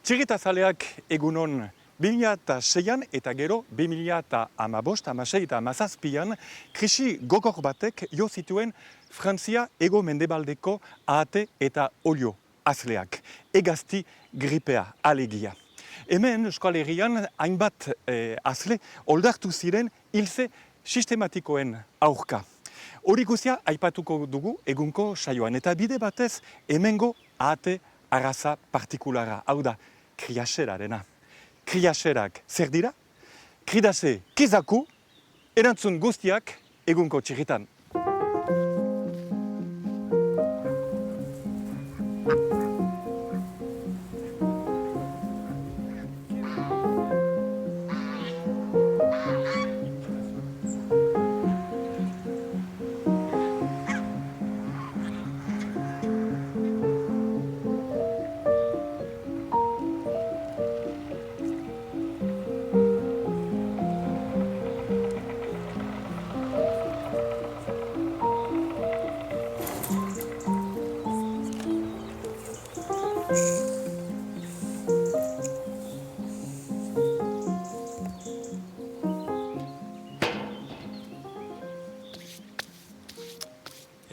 Txirritazaleak egunon 2006an eta gero 2015, eta 2017an krisi gogor batek jo zituen Frantzia hego mendebaldeko ahate eta olio azleak, hegazti gripea alegia. Hemen Euskal Herrian hainbat azle oldartu ziren hiltze sistematikoen aurka. Hori guztia aipatuko dugu egunko saioan, eta bide batez hemengo ahate arraza partikulara, hau da, kriaxerarena. Kriaxerak zer dira? Kridaze kizaku, erantzun guztiak egunko txirritan.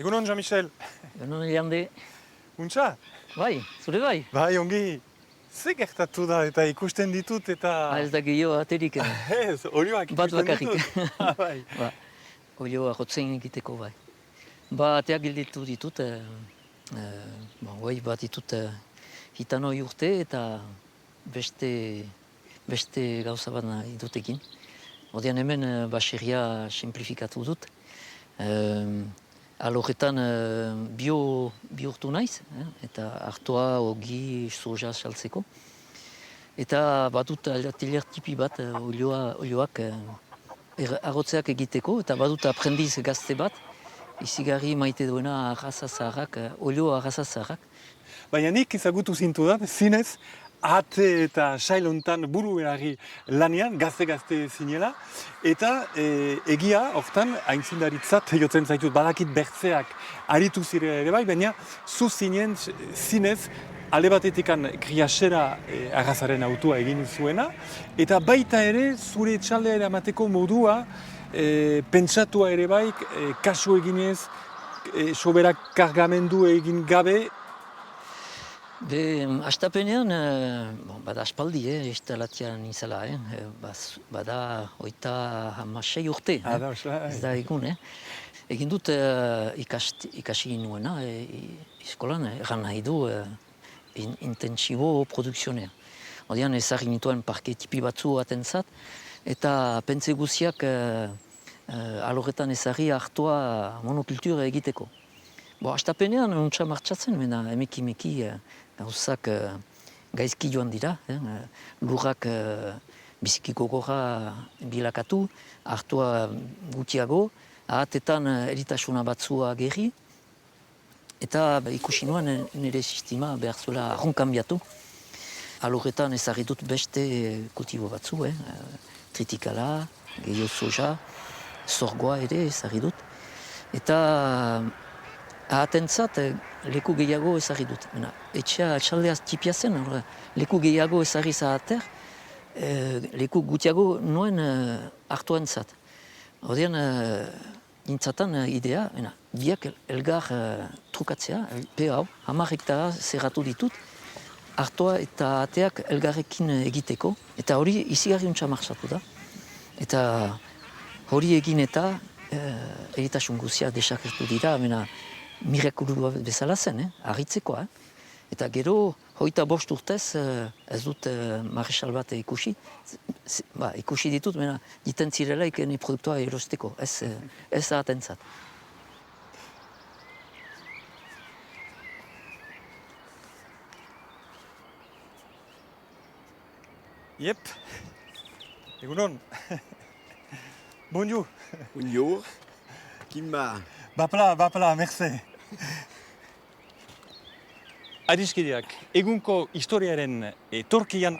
Egunon, Jean-Michel. Egunon, Eliande. Untxa? Bai, zure bai? Bai, ongi. Ze gertatu da eta ikusten ditut eta... Ez da gehiago aterik. Ez, olioak ikusten ditut. Bai. Olioa rotzen egiteko bai. Ba, ateak gilditu ditut. Bat ditut hitanoi urte eta beste gauza bat nahi dutekin. Odean hemen baseria simplifikatu dut. Alorretan bihurtu naiz, eta artoa, ogi, soja saltzeko. Eta badut atelier tipi bat olioak arrotzeak egiteko, eta badut aprendiz gazte bat, izigarri maite duena arraza zaharrak, olio arraza zaharrak. Baina nik ezagutu zintu da, zinez, ahate eta sailontan buru berari lanean, gazte zinela, eta egia, hortan, aintzindaritzat jotzen zaitut, badakit bertzeak aritu zirela ere bai, baina zu zinen, zinez, alde batetikan kriaxera arrazaren autua egin zuena, eta baita ere, zure etxaldea eramateko modua, pentsatua ere bai, kasu eginez, soberak kargamendu egin gabe. Astapenean, bada aspaldi, instalatian izala, bada 36 urte, ez da egun. Egin dut ikasi nuena, eskolan, erran nahi du intensibo produkzionea. Odean ezagin nituen parke tipi batzu atentzat, eta pentsa guziak alorretan ezagri hartua monokultura egiteko. Astapenean untsa martxatzen, emeki gauzak gaizki joan dira. Lurrak biziki gogorra bilakatu, hartua gutiago, ahatetan eritasuna batzua gerri, eta ikusi nuen nire sistema behar zuela arronkanbiatu. Alorretan ezagri dut beste kultibo batzu, tritikala, gehiago soja, sorgoa ere ezagri dut. Eta ahatentzat leku gehiago ezagri dut. Etxea txaldeaz tipia zen, leku gehiago ezagri zahater, leku gutiago nuen hartuentzat. Odean, nintzatan idea, biak elgar trukatzea, hau, 10 hektara zerratu ditut, hartua eta ateak elgarrekin egiteko, eta hori izigarri untsa marxatu da. Eta hori egin eta eritasun guzia desakertu dira, mirakulua bezala zen, harritzekoa. Eta gero, 25 urtez, ez dut marresal bat ikusi. Ikusi ditut, diten zirela ikene produktua erosteko, ez ahatentzat. Yep. Egunon. Bonjour. Bonjour. Kimba. Bapla, merci. Adiskideak, egunko historiaren etorkian,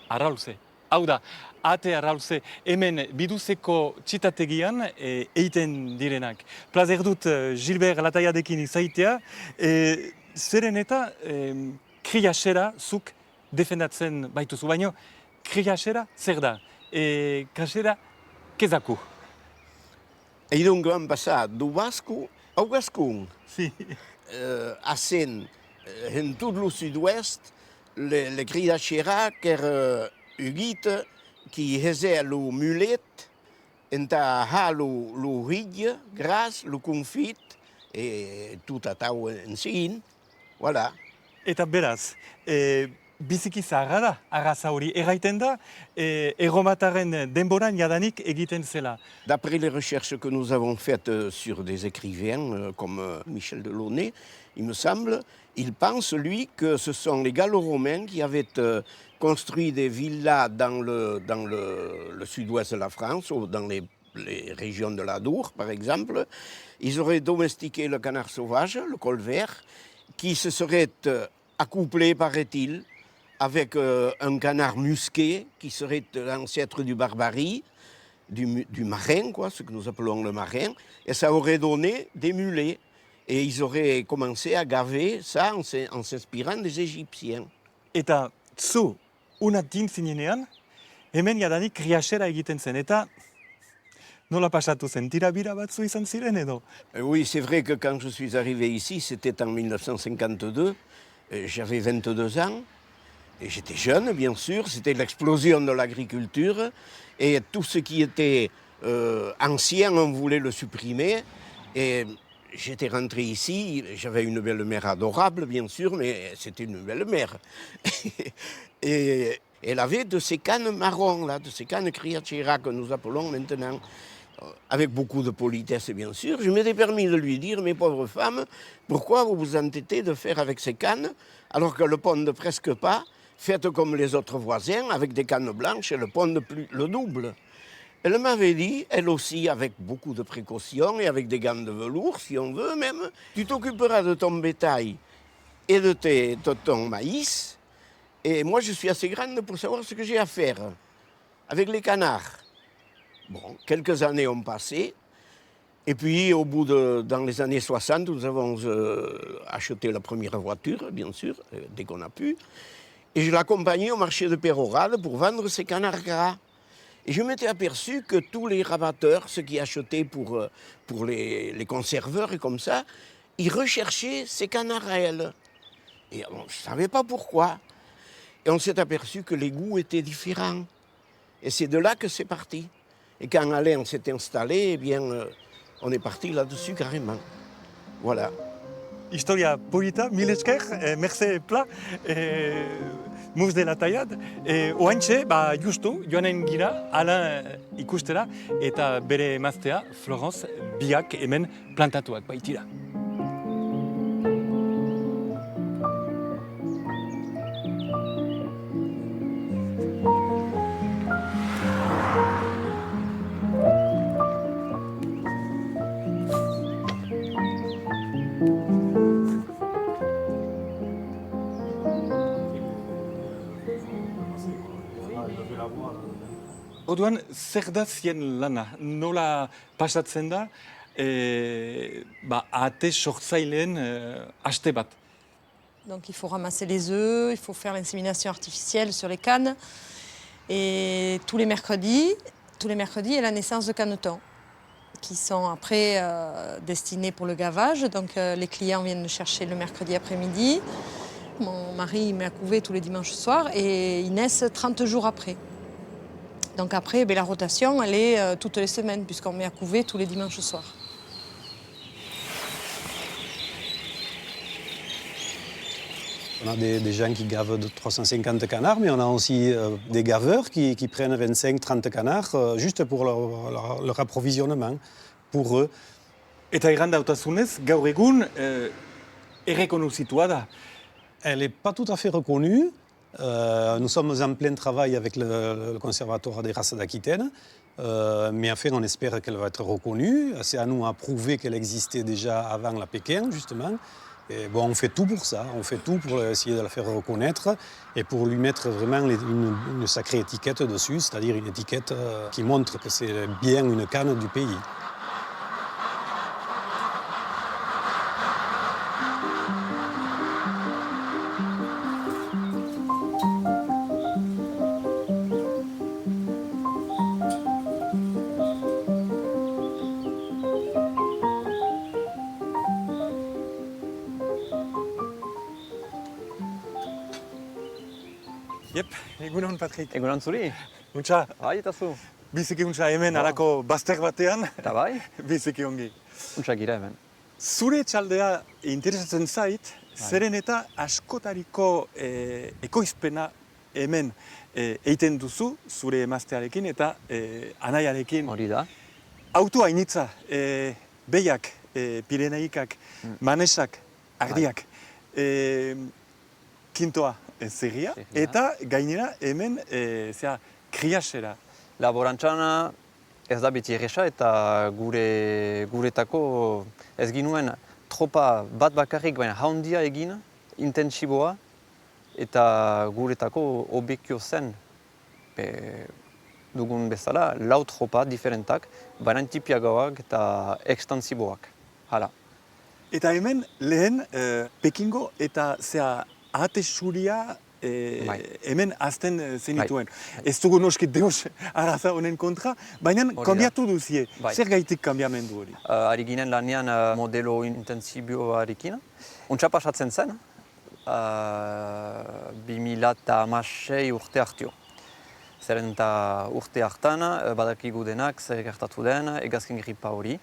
arraulze. Hau da, ahate arraulze, hemen biduzeko txitategian eiten direnak. Plazer dut Gilbert Lataiadekin izaitea, zeren eta kriaxera zuk defendatzen baituzu, baino kriaxera zer da? Kriaxera kezaku? Et donc, on passe du basque au gascon. Si. Assen, en tout le sud-ouest, le criachera qu'er ugit qui faisait le mulet, enta ha le rigue, gras, le confit, et tout à tau en sin. Voilà. Eta beraz, biziki zaharra da, arraza hori. Erraiten da, erromataren denboran jadanik egiten zela. D'après les recherches que nous avons faites sur des écrivains comme Michel Delaunay, il me semble, il pense, lui, que ce sont les Gallo-Romains qui avaient construit des villas dans le sud-ouest de la France, ou dans les régions de l'Adour, par exemple. Ils auraient domestiqué le canard sauvage, le colvert, qui se serait accouplé, paraît-il, avec un canard musqué, qui serait l'ancêtre du barbarie, du marin, quoi, ce que nous appelons le marin, et ça aurait donné des mulets. Et ils auraient commencé à gaver ça en s'inspirant des Égyptiens. Eta zu, unatin zinenean, hemen jadanik kriaxera egiten zen. Eta nola pasatu zen, tirabira batzu izan ziren edo? Oui, c'est vrai que quand je suis arrivé ici, c'était en 1952, j'avais 22 ans, et j'étais jeune, bien sûr, c'était l'explosion de l'agriculture, et tout ce qui était ancien, on voulait le supprimer, et j'étais rentré ici, j'avais une belle-mère adorable, bien sûr, mais c'était une belle-mère. Et elle avait de ces cannes marrons, là, de ces cannes criachera que nous appelons maintenant, avec beaucoup de politesse, bien sûr. Je m'étais permis de lui dire, mes pauvres femmes, pourquoi vous vous entêtez de faire avec ces cannes, alors qu'elles ne pondent presque pas, faites comme les autres voisins, avec des cannes blanches, elles pondent plus, le double. Elle m'avait dit, elle aussi, avec beaucoup de précautions et avec des gants de velours, si on veut même, tu t'occuperas de ton bétail et de ton maïs, et moi je suis assez grande pour savoir ce que j'ai à faire avec les canards. Bon, quelques années ont passé, et puis dans les années 60, nous avons acheté la première voiture, bien sûr, dès qu'on a pu, et je l'accompagnais au marché de Pérorade pour vendre ces canards gras. Et je m'étais aperçu que tous les rabatteurs, ceux qui achetaient pour les conserveurs et comme ça, ils recherchaient ces canards à elle. Et on ne savait pas pourquoi. Et on s'est aperçu que les goûts étaient différents. Et c'est de là que c'est parti. Et quand Alain s'est installé, eh bien, on est parti là-dessus carrément. Voilà. Historia polita, mil esker, merze pla, muz de la taiad. Oantxe, justu, joanen gira, Alain ikustera, eta bere emaztea, Florence, biak hemen plantatuak baitira. Orduan, zer da zien lana? Nola pasatzen da, ate sortzaileen aste bat? Donc il faut ramasser les œufs, il faut faire l'insémination artificielle sur les cannes. Et tous les mercredis, il y a la naissance de canetons qui sont après destinés pour le gavage. Donc les clients viennent le chercher le mercredi après-midi. Mon mari met à couver tous les dimanches soirs et ils naissent 30 jours après. Donc après, la rotation, elle est toutes les semaines puisqu'on met à couver tous les dimanches soirs. On a des gens qui gavent de 350 canards, mais on a aussi des gaveurs qui prennent 25-30 canards juste pour leur approvisionnement, pour eux. Eta errandautazunez, gaur egun, errekonozitua da. Elle n'est pas tout à fait reconnue. Nous sommes en plein travail avec le Conservatoire des races d'Aquitaine, mais enfin on espère qu'elle va être reconnue. C'est à nous à prouver qu'elle existait déjà avant la Pékin, justement. Et bon, on fait tout pour ça, on fait tout pour essayer de la faire reconnaître et pour lui mettre vraiment une sacrée étiquette dessus, c'est-à-dire une étiquette qui montre que c'est bien une canne du pays. Jep, egunon, Patrik. Egunon zuri, Untxa, bai eta zu. biziki untxa hemen alako bazter batean, Eta bai, biziki ongi. untsa gira hemen. Zure txaldea interesatzen zait, zeren eta askotariko ekoizpena hemen eiten duzu, zure emaztearekin eta anaiarekin. Hori da. Auto hainitza, behiak, Pireneikak, Manesak, Ardiak, kintoa zerria, eta gainera hemen kriasera. Laborantzan ez da beti erresa eta guretako ez ginuen tropa bat bakarrik, baina haundia egin, intensiboa, eta guretako hobekio zen. Dugun bezala, lau tropa diferentak, baina tipiagoak eta ekstansiboak. Hala. Eta hemen lehen Pekingo eta ahate zuria hemen azten zenituen. Ez dugu noski deus araza honen kontra, baina kanbiatu duzie. Zer gaitik kanbiamendu hori? Ari ginen lanean modelo intensibioarekin. Untsa pasatzen zen, 2016 urte hartio. Zeren eta urte hartan, badakigu denak, zer gertatu den, hegazkin gripa hori.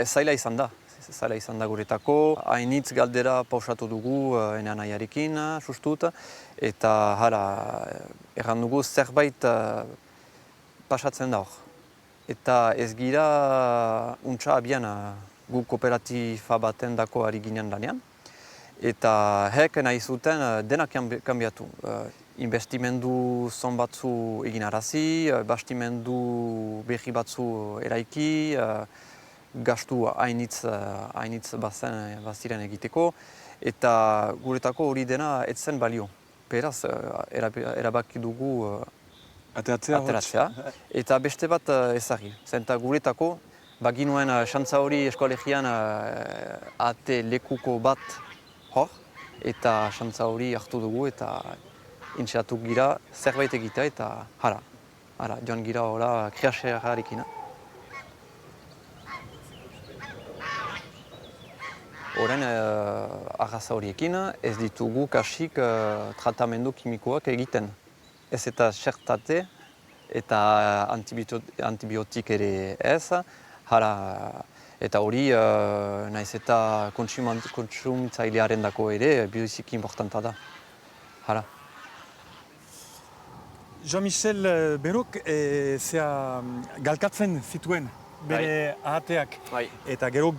Zaila izan da. Zaila izan da guretako. Hainitz galdera pausatu dugu ene anaiarekin, sustut. Eta hala, erran dugu zerbait pasatzen da hor. Eta ez gira untsa abian gu kooperatifa baten dako ari ginen lanean. Eta hek nahi zuten denak kanbiatu. Investimendu zon batzu egin arazi, bastimendu berri batzu eraiki, gastu hainitz baziren egiteko, eta guretako hori dena ez zen balio. Beraz, erabaki dugu ateratzea. Eta beste bat ezagri. Zenta guretako, baginuen xantza hori eskolegian ate lekuko bat hor, eta xantza hori hartu dugu eta intxeatu gira zerbait egitea eta hala, joan gira hola kriaxearekin. Horren arraza horiekin ez ditugu kasik tratamendu kimikoak egiten. Ez eta xertate eta antibiotik ere ez, eta hori naiz eta kontsumitzailearen dako ere biziki importanta da. Jean-Michel Berok galkatzen zituen bere ahateak eta gero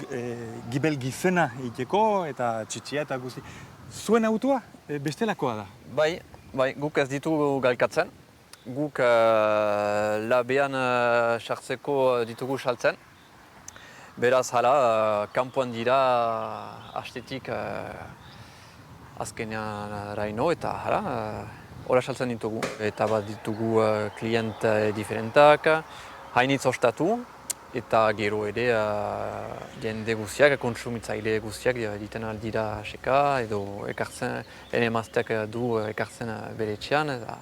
gibel gizena egiteko eta txitsia eta guzti. Zuen autoa bestelakoa da? Bai, guk ez ditugu galkatzen. Guk labean sartzeko ditugu saltzen. Beraz hala, kanpoan dira hastetik azkenean raino eta hala, hora saltzen ditugu. Eta bat ditugu klient diferentak, hainitz ostatu, eta gero ere jende guztiak, kontsumitzaile guztiak egiten aldira seka, edo ekartzen, ene emazteak du ekartzen bere etxean, eta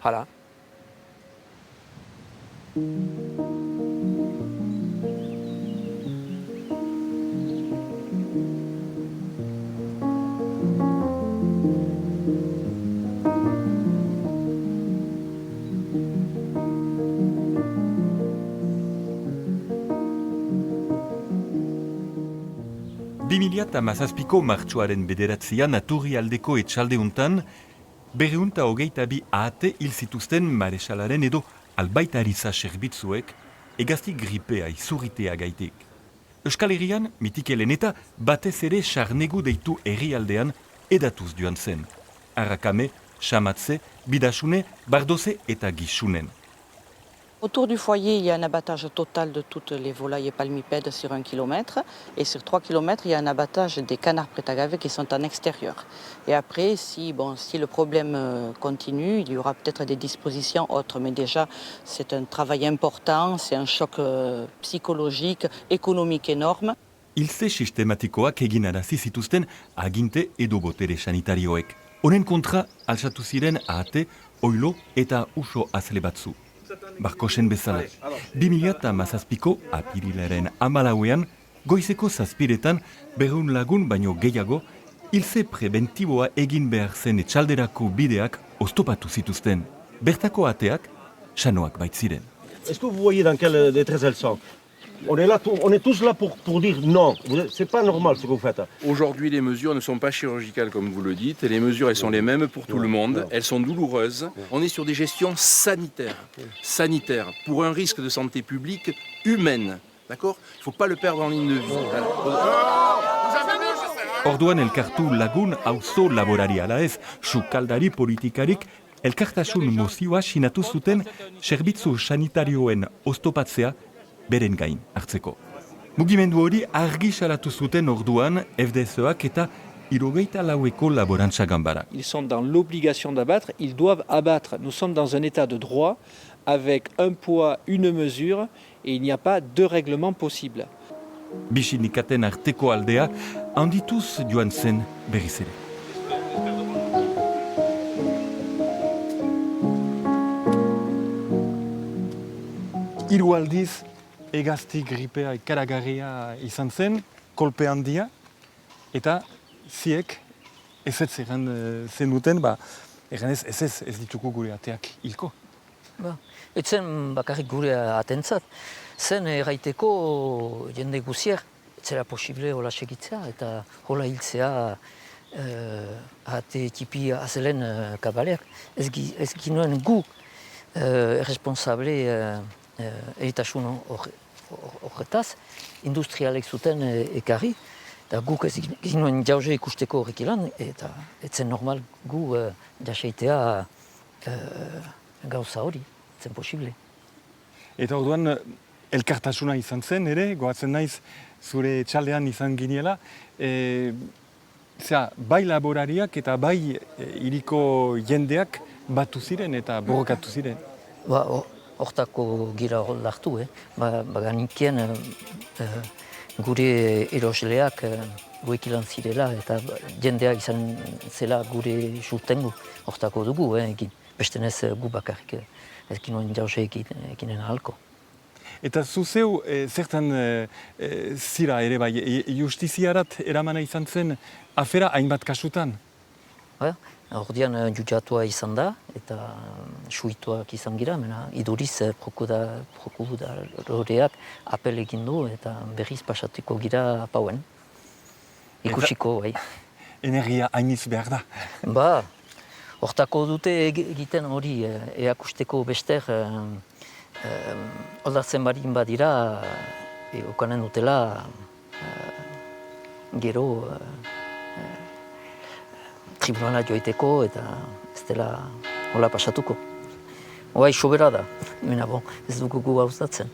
hala. Eta mazazpiko martxoaren bederatzean Aturrialdeko etxaldeuntan, 222 ahate hil zituzten maresalaren edo albaitariza zerbitzuek hegazti gripea izurritea gaitik. Euskal Herrian, Mitikelen eta batez ere Sarnegu deitu herrialdean edatuz joan zen. Arrakame, Xamatze, Bidasune, Bardoze eta Gixunen. Autour du foyer, il y a un abattage total de toutes les volailles et palmipèdes sur 1 km. Et sur 3 km, il y a un abattage des canards prêts à gaver qui sont en extérieur. Et après, si le problème continue, il y aura peut-être des dispositions autres. Mais déjà, c'est un travail important, c'est un choc psychologique, économique énorme. Hilze sistematikoak egin arazi zituzten aginte edo botere sanitarioek. Honen kontra, altsatu ziren ahate, oilo eta uso azle batzu. Barkosen bezala, 2017ko apirilaren 14ean, goizeko 7etan 200 lagun baino gehiago hilze prebentiboa egin behar zen etxalderako bideak oztopatu zituzten. Bertako ateak, sanoak baitziren. Est-ce que vous voyez dans quelle détresse elles sont? On est tous là pour dire non, c'est pas normal ce que vous faites. Aujourd'hui, les mesures ne sont pas chirurgicales comme vous le dites, et les mesures elles sont les mêmes pour tout le monde, elles sont douloureuses. On est sur des gestions sanitaires, pour un risque de santé publique humaine, d'accord? Il ne faut pas le perdre en ligne de vue. Orduan elkartu lagun auzo laborari ala ez, sukaldari politikarik, elkartasun mozioa sinatu zuten zerbitzu sanitarioen oztopatzea beren gain hartzeko. Mugimendu hori argi salatu zuten orduan FDSEak eta 74eko laborantza ganbara. Ils sont dans l'obligation d'abattre, ils doivent abattre. Nous sommes dans un état de droit avec un poids, une mesure et il n'y a pas deux règlements possibles. Bi sindikaten arteko aldea handituz joan zen berriz ere. Hiru aldiz hegazti gripea ikaragarria izan zen, kolpe handia, eta ziek ezetz egan zenuten, eganez ez dituko gure ateak hilko. Etzen bakarrik gure atentzat, zen erraiteko jende guzier, etzera posible hola segitzea eta hola hiltzea ate tipi azelen kabaleak. Ez ginoen gu responsable eritasun horretaz, industrialek zuten ekarri, eta guk ez ginoen jauze ikusteko horrek ilan, eta etzen normal gu jaseitea gauza hori, etzen posible. Eta orduan elkartasuna izan zen ere, goatzen naiz zure txaldean izan giniela, bai laborariak eta bai hiriko jendeak batu ziren eta borrokatu ziren. Hortako gira lartu, baganikien gure erosleak goekilan zirela eta jendea izan zela gure sustengu hortako dugu egin. Bestenez gu bakarrik ez ginoen jauze eginen ahalko. Eta zuzeu zertan zira ere bai, justiziarat eramana izan zen afera hainbat kasutan? Ordian judiatua izan da eta suituak izan gira, iduriz prokuradoreak apel egin du eta berriz pasatuko gira pauen. Ikusiko, bai. Energia hainiz behar da. Hortako dute egiten hori eakusteko bester oldatzen barin badira okanen dutela gero tribunala joiteko eta ez dela hola pasatuko. Hoai sobera da, ez dugu gu hauzatzen.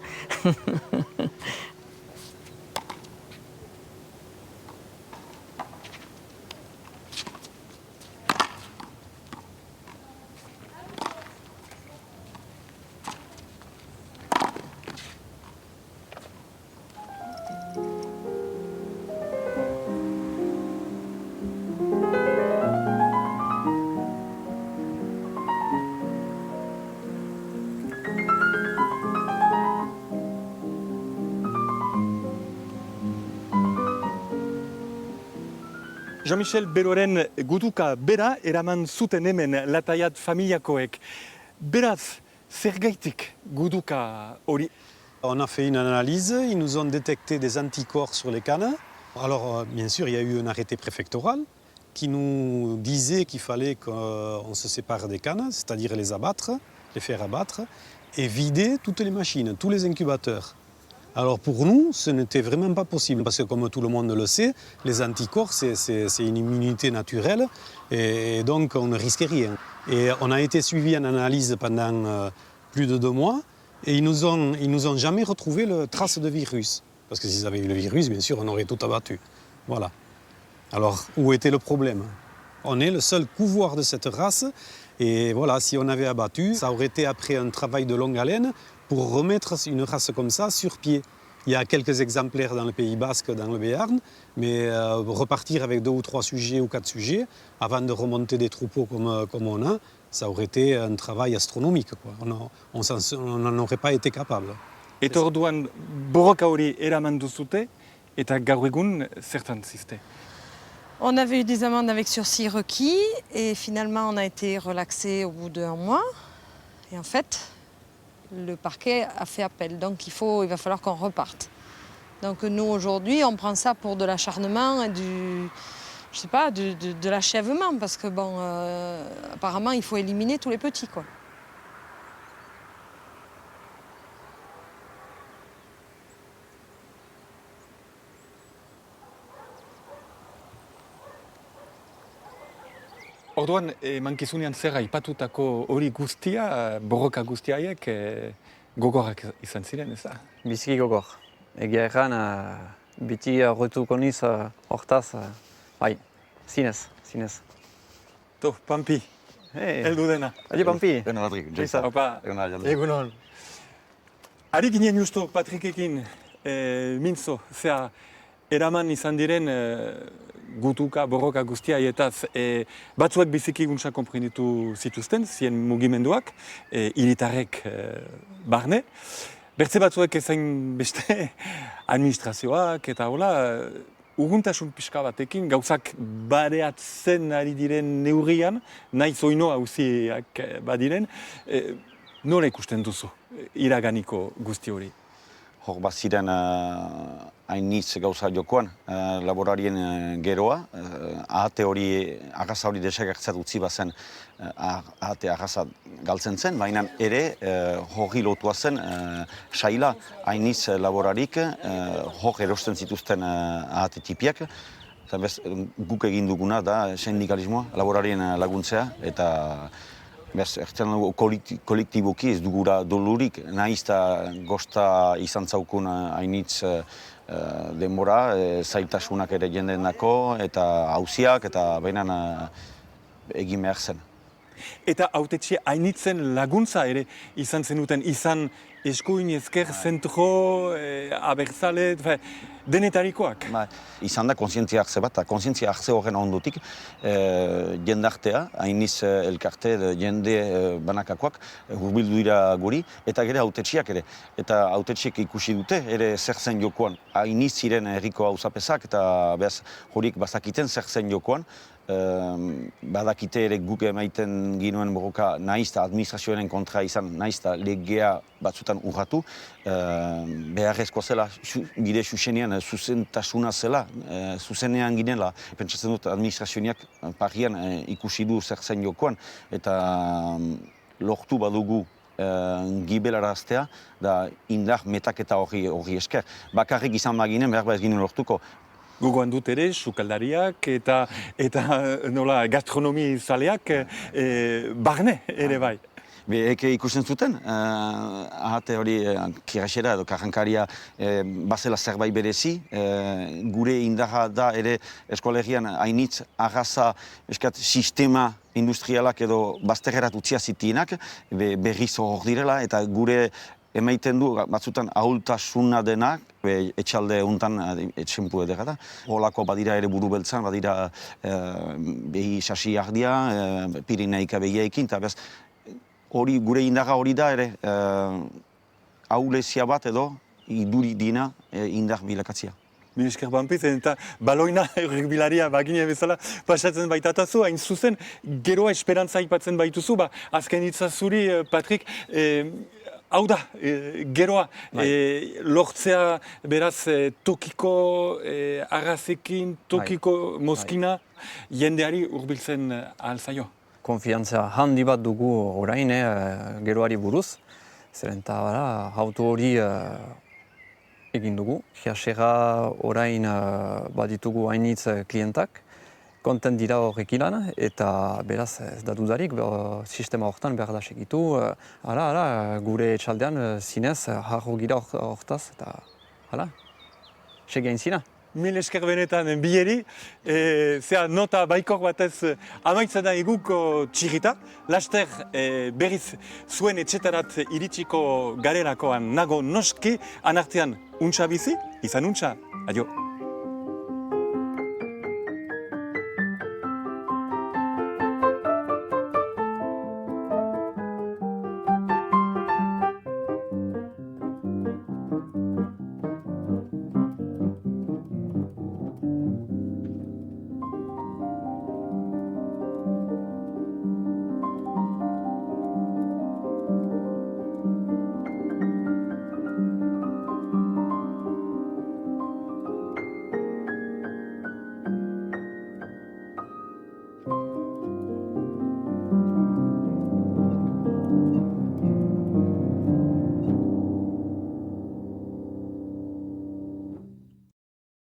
Jean-Michel Beroren guduka bera eraman zuten hemen Lataiat familiakoek. Beraz, zergaitik guduka hori? On a fait une analyse, ils nous ont détecté des anticorps sur les cannes. Alors, bien sûr, il y a eu un arrêté préfectoral qui nous disait qu'il fallait qu'on se sépare des cannes, c'est-à-dire les abattre, les faire abattre, et vider toutes les machines, tous les incubateurs. Alors pour nous, ce n'était vraiment pas possible, parce que comme tout le monde le sait, les anticorps, c'est une immunité naturelle, et donc on ne risquait rien. Et on a été suivi en analyse pendant plus de 2 mois, et ils nous ont jamais retrouvé la trace de virus. Parce que s'ils avaient eu le virus, bien sûr, on aurait tout abattu. Voilà. Alors, où était le problème? On est le seul couvoir de cette race, et voilà, si on avait abattu, ça aurait été après un travail de longue haleine, pour remettre une race comme ça sur pied. Il y a quelques exemplaires dans le Pays Basque, dans le Béarn, mais repartir avec 2 ou 3 sujets ou 4 sujets, avant de remonter des troupeaux comme on a, ça aurait été un travail astronomique, quoi. On n'en aurait pas été capable. Eta orduan borroka hori eraman duzute, eta gaur egun zertan ziste? On avait eu des amendes avec sursis requis et finalement on a été relaxé au bout d'1 mois. Et en fait, le parquet a fait appel, donc il va falloir qu'on reparte. Donc nous aujourd'hui, on prend ça pour de l'acharnement et de l'achèvement, parce que bon, apparemment il faut éliminer tous les petits, quoi. Orduan, emankizunean zer aipatutako hori guztia, borroka guztiaiek gogorrak izan ziren, ez da? Biziki gogor. Egia erran, biti horretuko niz hortaz, bai, zinez. To, Pampi, heldu dena. Adi, Pampi. Opa, egunon. Ari ginen justu Patrikekin, mintzo, zea, eraman izan diren gutuka, borroka guztiaietaz, batzuek biziki guntza konprenditu zituzten, zien mugimenduak, hiritarrek barne. Bertze batzuek ezain beste administrazioak eta hola, urguntasun pixka batekin, gauzak bareatzen ari diren neurrian, nahi zoino hauziak badiren, nola ikusten duzu iraganiko guzti hori? Hor baziren hainitz gauza jokoan, laborarien geroa, ahate hori, agaza hori desagertzat utzi bazen ahate agaza galtzen zen, baina ere hori lotua zen saila hainitz laborarik hor erosten zituzten ahate tipiak. Eta guk egin duguna da sindikalismoa, laborarien laguntzea, eta ertzen dugu kolektiboki ez dugura dolurik, nahiz eta gosta izan zaukun hainitz denbora, zailtasunak ere jendeenako, eta hauziak, eta behinan egin behar zen. Eta hautetxe hainitzen laguntza ere izan zenuten, izan eskuin, ezker, zentro, abertzale, denetarikoak? Izan da kontzientzia hartze bat, kontzientzia hartze horren ondotik jendartea, hainiz elkarte, jende banakakoak, hurbildu dira guri, eta gero hautetxiak ere. Eta hautetxiek ikusi dute, ere zer zen jokoan. Hainiz ziren herriko hauzapezak, eta behaz horiek bazakiten zer zen jokoan. Badakite ere guk emaiten ginuen borroka nahiz eta administrazioaren kontra izan, nahiz eta legea batzutan urratu, beharrezkoa zela, gire zuzenean zuzentasuna zela, zuzenean ginela. Pentsatzen dut administrazioak parian ikusi du zer zen jokoan, eta lortu badugu gibelaraztea, da indar metaketa hori esker. Bakarrik izan baginen, behar ez ginen lortuko. Gogoan dut ere, sukaldariak eta nola gastronomi zaleak barne ere bai. Eke ikusten zuten, ahate hori kirasera edo karrankaria bazela zerbait berezi, gure indarra da ere eskolegian hainitz agaza sistema industrialak edo bazterrerat utzia zitienak, berriz hor direla, eta gure emaiten du batzutan ahultasuna denak, etxalde untan etxempu edera da. Holako badira ere buru beltzan, badira behi sasi ardia, Pirineika behiekin, eta bez, hori gure indarra hori da ere ahulezia bat edo iduri dina indar bilakatzia. Mil esker Pampi, eta baloina errekbilaria bagine bezala pasatzen baitatazu, hain zuzen, geroa esperantza aipatzen baituzu, azken hitzazuri, Patrik, hau da, geroa, lortzea beraz tokiko arrazekin, tokiko mozkina, jendeari hurbiltzen ahal zaio. Konfiantza handi bat dugu orain geroari buruz, zeren eta auto hori egin dugu. Jasera orain baditugu hainitz klientak, kontent dira horrek ilan, eta beraz ez da dudarik, sistema horretan behar da segitu. Gure etxaldean zinez harro gira horretaz, eta segiain zina. Mil esker benetan bieri, zea nota baikor batez amaitzen da eguko txirita, laster berriz zuen etxetarat iritsiko garelakoan nago noski, anartean untxa bizi, izan untxa, adio.